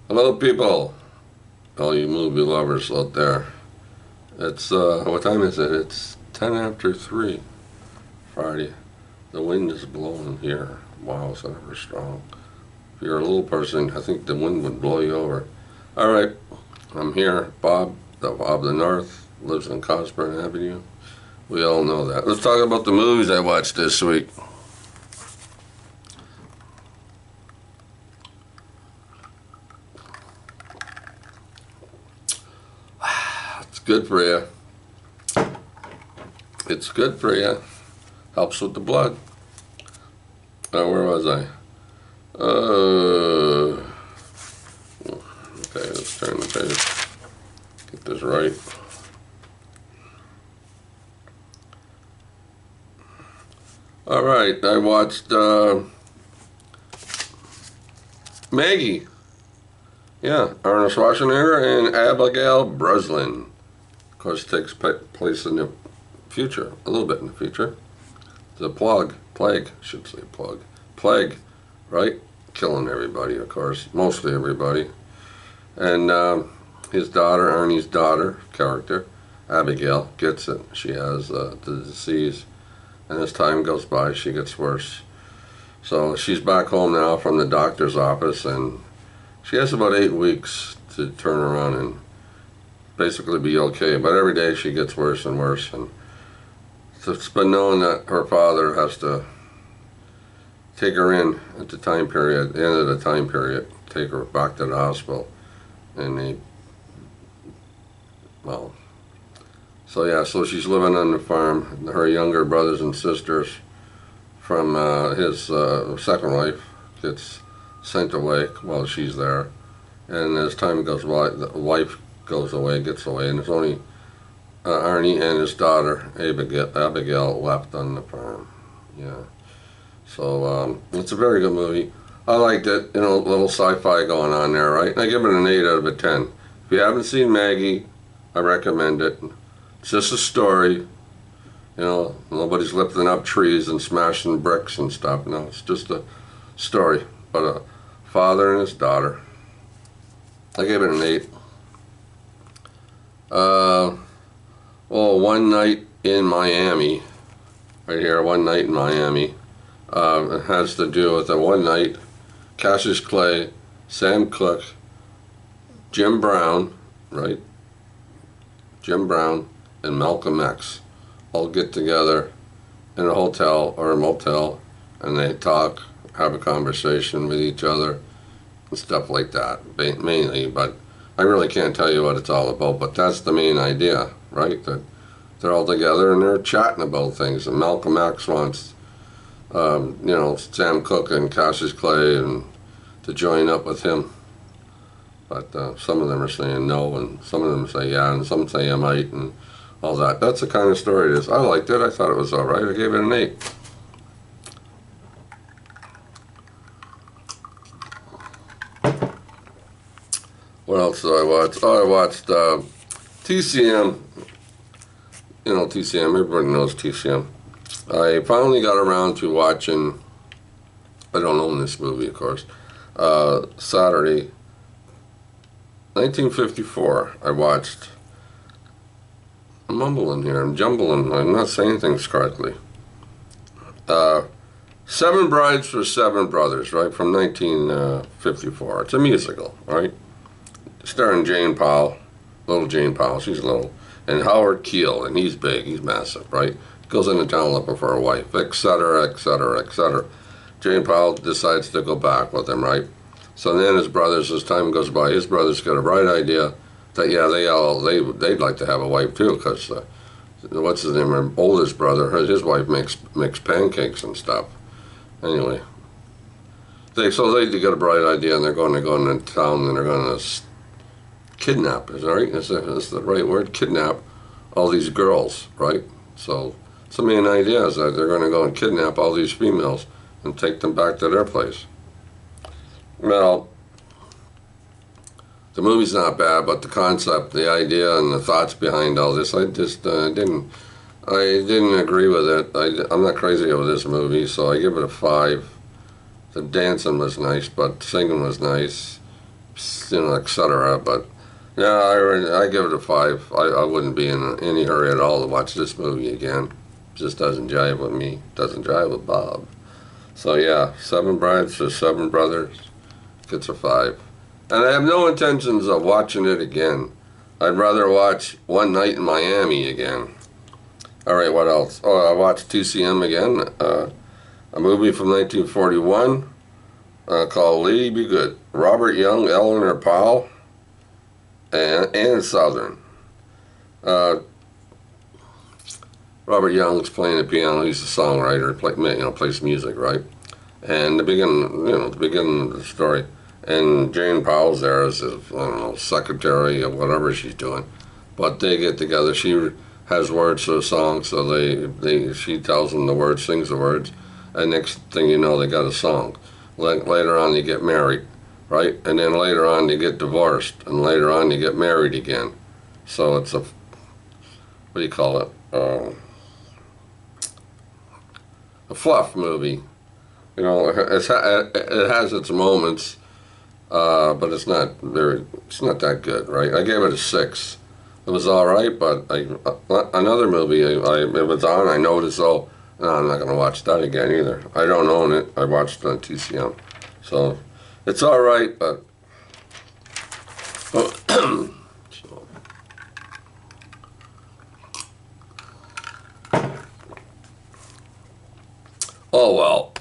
Hello, people. All you movie lovers out there. It's, what time is it? It's 10 after 3, Friday. The wind is blowing here. Wow, it's ever strong. If you're a little person, I think the wind would blow you over. All right, I'm here. Bob the North, lives on Cosburn Avenue. We all know that. Let's talk about the movies I watched this week. It's good for you. It's good for you. Helps with the blood. Where was I? Okay, let's turn the page. Get this right. All right, I watched Maggie. Yeah, Arnold Schwarzenegger and Abigail Breslin. Of course, it takes place in the future, a little bit in the future. The plague, right? Killing everybody, of course, mostly everybody. And his daughter, Arnie's daughter, character, Abigail, gets it. She has the disease, and as time goes by, she gets worse. So she's back home now from the doctor's office, and she has about 8 weeks to turn around and basically be okay. But every day she gets worse and worse, and so it's been known that her father has to take her in at the time period, the end of the time period, take her back to the hospital. And so she's living on the farm. Her younger brothers and sisters from his second wife gets sent away while she's there. And as time goes by, the wife gets away, and there's only Arnie and his daughter, Abigail, left on the farm. Yeah. So it's a very good movie. I liked it. You know, a little sci-fi going on there, right? I give it an 8 out of 10. If you haven't seen Maggie, I recommend it. It's just a story. You know, nobody's lifting up trees and smashing bricks and stuff. No, it's just a story about a father and his daughter. I gave it an 8. One Night in Miami. Right here, One Night in Miami. It has to do with one night. Cassius Clay, Sam Cooke, Jim Brown, right? Jim Brown and Malcolm X all get together in a hotel or a motel, and they talk, have a conversation with each other and stuff like that, mainly. But I really can't tell you what it's all about, but that's the main idea, right? That they're all together and they're chatting about things, and Malcolm X wants Sam Cooke and Cassius Clay and to join up with him. But some of them are saying no, and some of them say yeah, and some say I might, and all that. That's the kind of story it is. I liked it. I thought it was all right. I gave it an 8. What else did I watch? Oh, I watched TCM. You know TCM. Everybody knows TCM. I finally got around to watching, I don't own this movie, of course, Saturday, 1954, I watched. I'm mumbling here, I'm jumbling, I'm not saying things correctly. Seven Brides for Seven Brothers, right, from 1954. It's a musical, right? Starring Jane Powell, little Jane Powell, she's little, and Howard Keel, and he's big, he's massive, right? Goes into town looking for a wife, etc., etc., etc. Jane Powell decides to go back with him, right? So then his brothers, as time goes by, his brothers get a bright idea that they'd like to have a wife too, because what's his name? Her oldest brother, his wife makes pancakes and stuff. Anyway, they get a bright idea, and they're going to go into town and they're going to kidnap. Is that right? Is the right word? Kidnap all these girls, right? So the main idea is that they're going to go and kidnap all these females and take them back to their place. Well, the movie's not bad, but the concept, the idea, and the thoughts behind all this, I just didn't agree with it. I'm not crazy over this movie, so I give it a 5. The dancing was nice, but singing was nice. etc. But yeah, I give it a 5. I wouldn't be in any hurry at all to watch this movie again. It just doesn't jive with me. Doesn't jive with Bob. So yeah, Seven Brides for Seven Brothers gets a 5. And I have no intentions of watching it again. I'd rather watch One Night in Miami again. All right, what else? Oh, I watched TCM again. A movie from 1941 called Lady Be Good. Robert Young, Eleanor Powell, and Southern. Robert Young's playing the piano. He's a songwriter. Plays music, right? And the beginning of the story. And Jane Powell's there as his, secretary or whatever she's doing. But they get together. She has words to the song, so she tells them the words, sings the words, and next thing you know, they got a song. Later on, they get married, right? And then later on, they get divorced, and later on, they get married again. So it's what do you call it? A fluff movie. It has its moments. But it's not that good, right? I gave it a 6. It was all right, but another movie it was on. I noticed, no, I'm not going to watch that again either. I don't own it. I watched it on TCM, so it's all right, but oh well.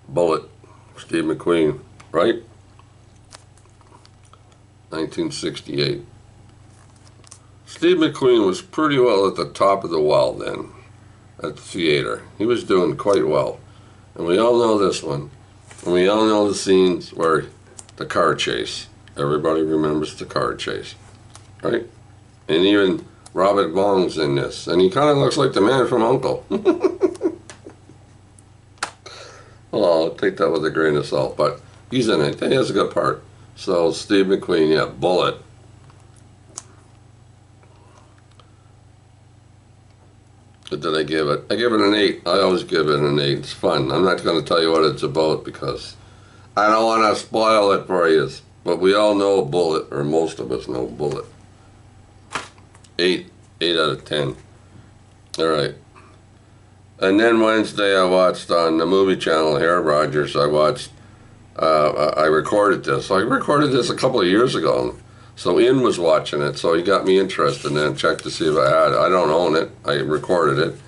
Bullitt, Steve McQueen. Right? 1968. Steve McQueen was pretty well at the top of the well then, at the theater. He was doing quite well. And we all know this one. And we all know the scenes where the car chase. Everybody remembers the car chase. Right? And even Robert Vaugh's in this. And he kind of looks like the man from Uncle. Well, I'll take that with a grain of salt, but he's in it. He has a good part. So Steve McQueen, yeah, Bullitt. What did I give it? I give it an 8. I always give it an 8. It's fun. I'm not going to tell you what it's about because I don't want to spoil it for you. But we all know Bullitt, or most of us know Bullitt. 8 out of 10. All right. And then Wednesday I watched on the movie channel here, Rogers, I recorded this. I recorded this a couple of years ago. So Ian was watching it, so he got me interested and then checked to see if I had it. I don't own it. I recorded it.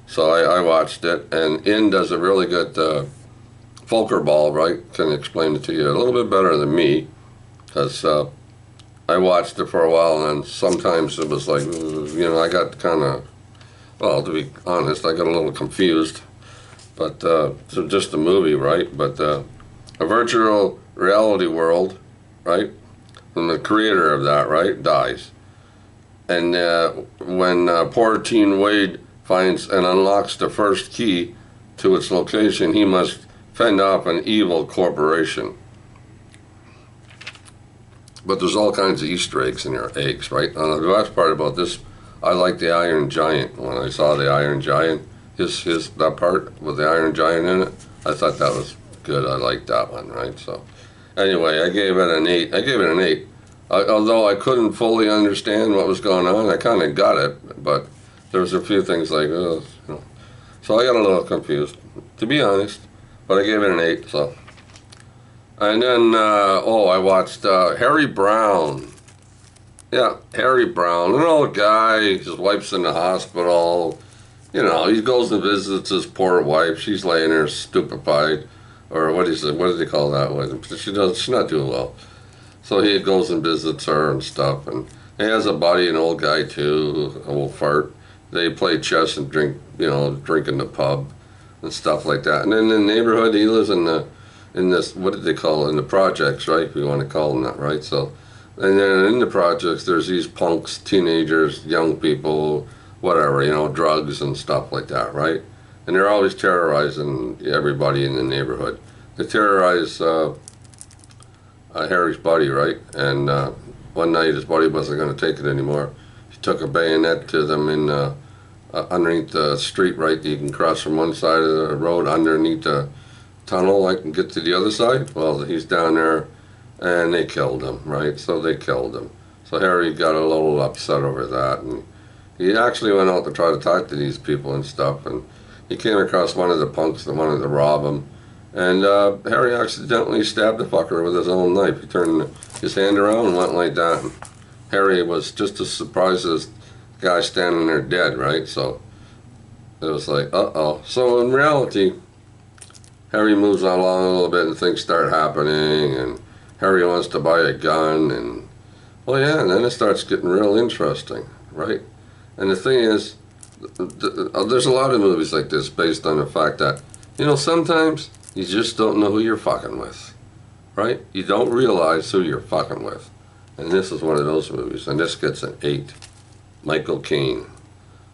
So I watched it. And Ian does a really good Folker Ball, right? Can explain it to you a little bit better than me. Because I watched it for a while and sometimes it was like, I got kind of, well, to be honest, I got a little confused. But so just a movie, right? But a virtual reality world, right? And the creator of that, right, dies. And when poor teen Wade finds and unlocks the first key to its location, he must fend off an evil corporation. But there's all kinds of Easter eggs in there, right? And the best part about this, I like the Iron Giant. When I saw the Iron Giant, that part with the Iron Giant in it, I thought that was good. I liked that one, right? So anyway, I gave it an 8. I gave it an 8. Although I couldn't fully understand what was going on, I kind of got it, but there was a few things like, so I got a little confused, to be honest. But I gave it an 8. So, and then I watched Harry Brown. Yeah, Harry Brown, an old guy. His wife's in the hospital. He goes and visits his poor wife. She's laying there stupefied, or what does he call that? She's not doing well. So he goes and visits her and stuff, and he has a buddy, an old guy too, an old fart. They play chess and drink in the pub and stuff like that. And then in the neighborhood, he lives in this, what did they call it, in the projects, right? If you want to call them that, right? So, and then in the projects, there's these punks, teenagers, young people, whatever, drugs and stuff like that, right? And they're always terrorizing everybody in the neighborhood. They terrorize Harry's buddy, right? And one night his buddy wasn't going to take it anymore. He took a bayonet to them in underneath the street, right? You can cross from one side of the road underneath the tunnel, and get to the other side. Well, he's down there, and they killed him, right? So they killed him. So Harry got a little upset over that, and he actually went out to try to talk to these people and stuff, and he came across one of the punks that wanted to rob him, and Harry accidentally stabbed the fucker with his own knife. He turned his hand around and went like that. And Harry was just as surprised as the guy standing there dead, right? So it was like, uh-oh. So in reality, Harry moves along a little bit and things start happening, and Harry wants to buy a gun, and well, yeah, and then it starts getting real interesting, right? And the thing is, there's a lot of movies like this based on the fact that, you know, sometimes you just don't know who you're fucking with, right? You don't realize who you're fucking with. And this is one of those movies, and this gets an 8. Michael Caine.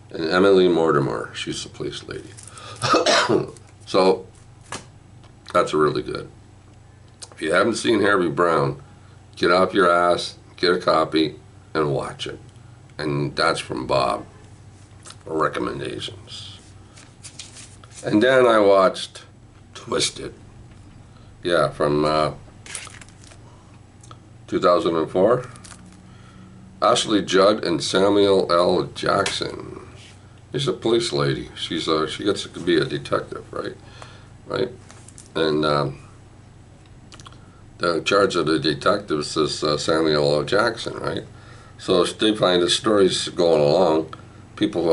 And Emily Mortimer, she's the police lady. So, that's really good. If you haven't seen Harvey Brown, get off your ass, get a copy, and watch it. And that's from Bob for recommendations. And then I watched Twisted. Yeah, from 2004. Ashley Judd and Samuel L. Jackson. She's a police lady. She gets to be a detective, right? Right? And the charge of the detectives is Samuel L. Jackson, right? So they find the stories going along. People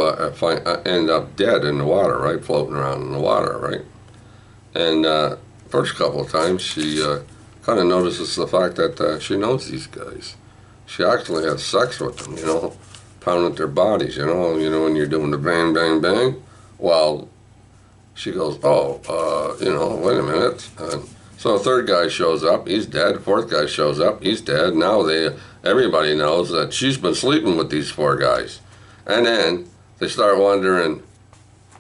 end up dead in the water, right? Floating around in the water, right? And first couple of times, she kind of notices the fact that she knows these guys. She actually had sex with them, you know, pounded their bodies, you know, when you're doing the bang, bang, bang. Well, she goes, oh, you know, wait a minute. So a third guy shows up, he's dead. Fourth guy shows up, he's dead. Now everybody knows that she's been sleeping with these 4 guys. And then they start wondering,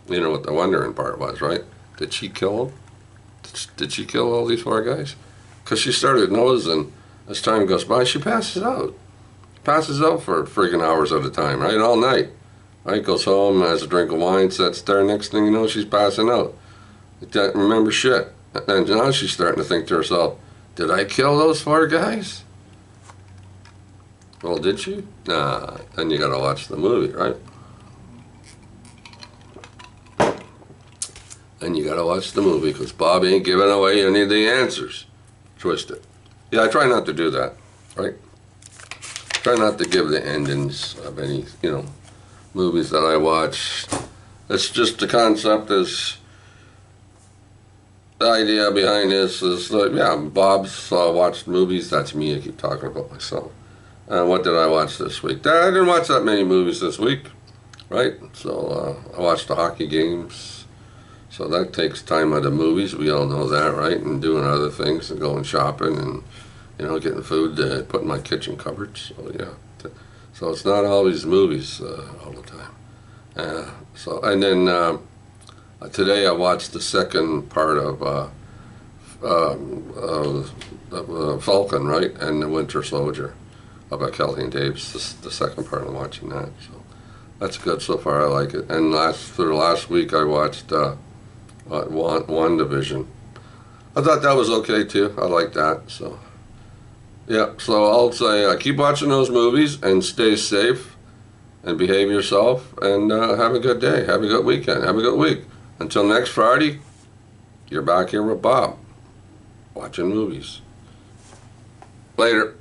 you know what the wondering part was, right? Did she kill them? Did she kill all these 4 guys? Because she started noticing, as time goes by, she passes out. Passes out for freaking hours at a time, right? All night. Right? Goes home, has a drink of wine, sits there. Next thing you know, she's passing out. Doesn't remember shit. And now she's starting to think to herself, did I kill those 4 guys? Well, did she? Nah. Then you gotta watch the movie, right? Then you gotta watch the movie, because Bob ain't giving away any of the answers. Twisted. Yeah, I try not to do that, right? Try not to give the endings of any, you know, movies that I watch. It's just the concept is, the idea behind this is, yeah, Bob's watched movies. That's me, I keep talking about myself. What did I watch this week? I didn't watch that many movies this week, right? So I watched the hockey games. So that takes time out of movies. We all know that, right? And doing other things and going shopping and, you know, getting food to put in my kitchen cupboards. So yeah. So it's not always movies all the time. So and then today I watched the second part of Falcon, right? And the Winter Soldier about Kelly and Dave's. The second part I'm watching that. So that's good so far. I like it. And for the last week I watched WandaVision. I thought that was okay too. I like that. So yeah. So I'll say keep watching those movies and stay safe and behave yourself and have a good day. Have a good weekend. Have a good week. Until next Friday, you're back here with Bob watching movies. Later.